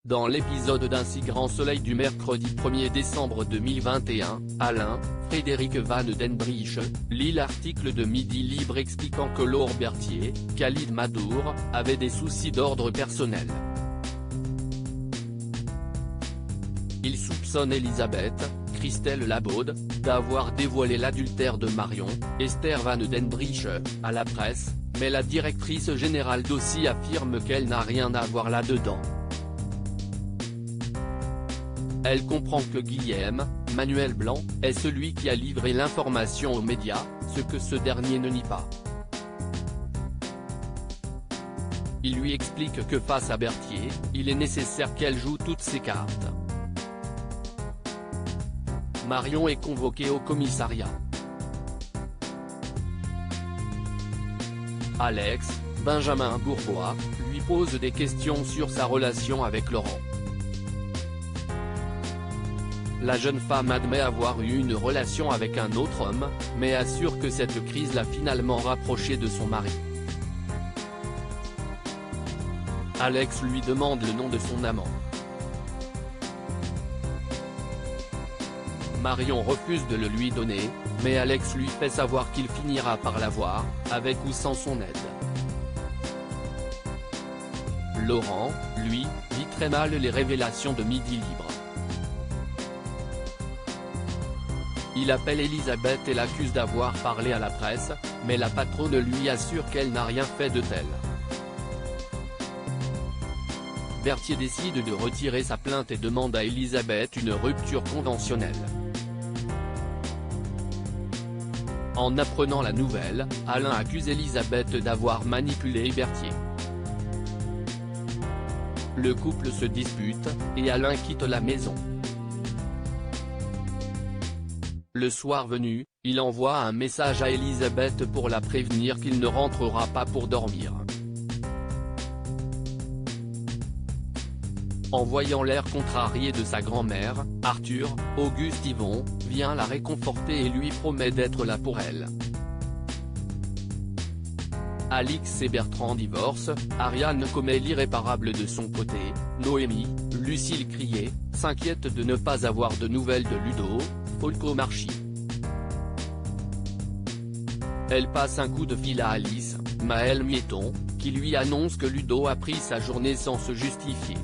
Dans l'épisode d'Un si grand soleil du mercredi 1er décembre 2021, Alain, Frédéric Van den Briche, lit l'article de Midi Libre expliquant que Laure Berthier, Khalid Madour, avait des soucis d'ordre personnel. Il soupçonne Elisabeth, Christelle Labaude, d'avoir dévoilé l'adultère de Marion, Esther Van den Briche, à la presse, mais la directrice générale d'Aussi affirme qu'elle n'a rien à voir là-dedans. Elle comprend que Guillaume, Manuel Blanc, est celui qui a livré l'information aux médias, ce que ce dernier ne nie pas. Il lui explique que face à Berthier, il est nécessaire qu'elle joue toutes ses cartes. Marion est convoquée au commissariat. Alex, Benjamin Bourgois, lui pose des questions sur sa relation avec Laurent. La jeune femme admet avoir eu une relation avec un autre homme, mais assure que cette crise l'a finalement rapprochée de son mari. Alex lui demande le nom de son amant. Marion refuse de le lui donner, mais Alex lui fait savoir qu'il finira par l'avoir, avec ou sans son aide. Laurent, lui, vit très mal les révélations de Midi Libre. Il appelle Elisabeth et l'accuse d'avoir parlé à la presse, mais la patronne lui assure qu'elle n'a rien fait de tel. Berthier décide de retirer sa plainte et demande à Elisabeth une rupture conventionnelle. En apprenant la nouvelle, Alain accuse Elisabeth d'avoir manipulé Berthier. Le couple se dispute, et Alain quitte la maison. Le soir venu, il envoie un message à Elisabeth pour la prévenir qu'il ne rentrera pas pour dormir. En voyant l'air contrarié de sa grand-mère, Arthur, Auguste Yvon, vient la réconforter et lui promet d'être là pour elle. Alix et Bertrand divorcent, Ariane commet l'irréparable de son côté, Noémie, Lucille Crié, s'inquiète de ne pas avoir de nouvelles de Ludo, Folco Marchi. Elle passe un coup de fil à Alice, Maëlle Miéton, qui lui annonce que Ludo a pris sa journée sans se justifier.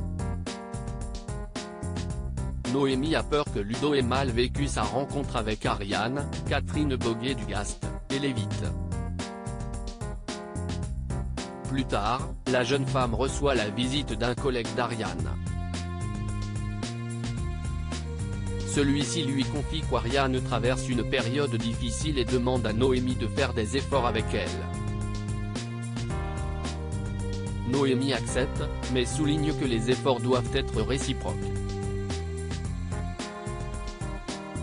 Noémie a peur que Ludo ait mal vécu sa rencontre avec Ariane, Catherine Boguet-Dugast, et l'évite. Plus tard, la jeune femme reçoit la visite d'un collègue d'Ariane. Celui-ci lui confie qu'Ariane traverse une période difficile et demande à Noémie de faire des efforts avec elle. Noémie accepte, mais souligne que les efforts doivent être réciproques.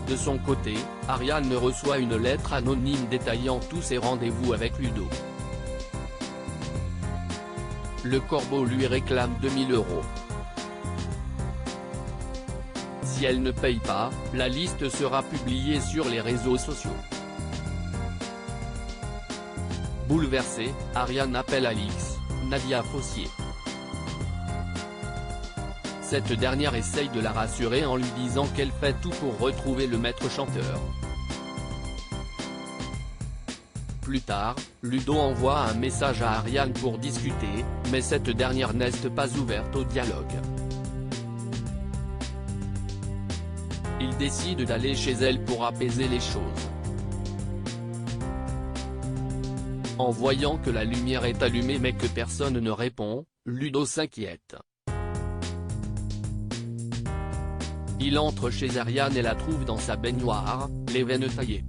De son côté, Ariane reçoit une lettre anonyme détaillant tous ses rendez-vous avec Ludo. Le Corbeau lui réclame 2000 €. Si elle ne paye pas, la liste sera publiée sur les réseaux sociaux. Bouleversée, Ariane appelle Alix, Nadia Fossier. Cette dernière essaye de la rassurer en lui disant qu'elle fait tout pour retrouver le maître chanteur. Plus tard, Ludo envoie un message à Ariane pour discuter, mais cette dernière n'est pas ouverte au dialogue. Il décide d'aller chez elle pour apaiser les choses. En voyant que la lumière est allumée mais que personne ne répond, Ludo s'inquiète. Il entre chez Ariane et la trouve dans sa baignoire, les veines taillées.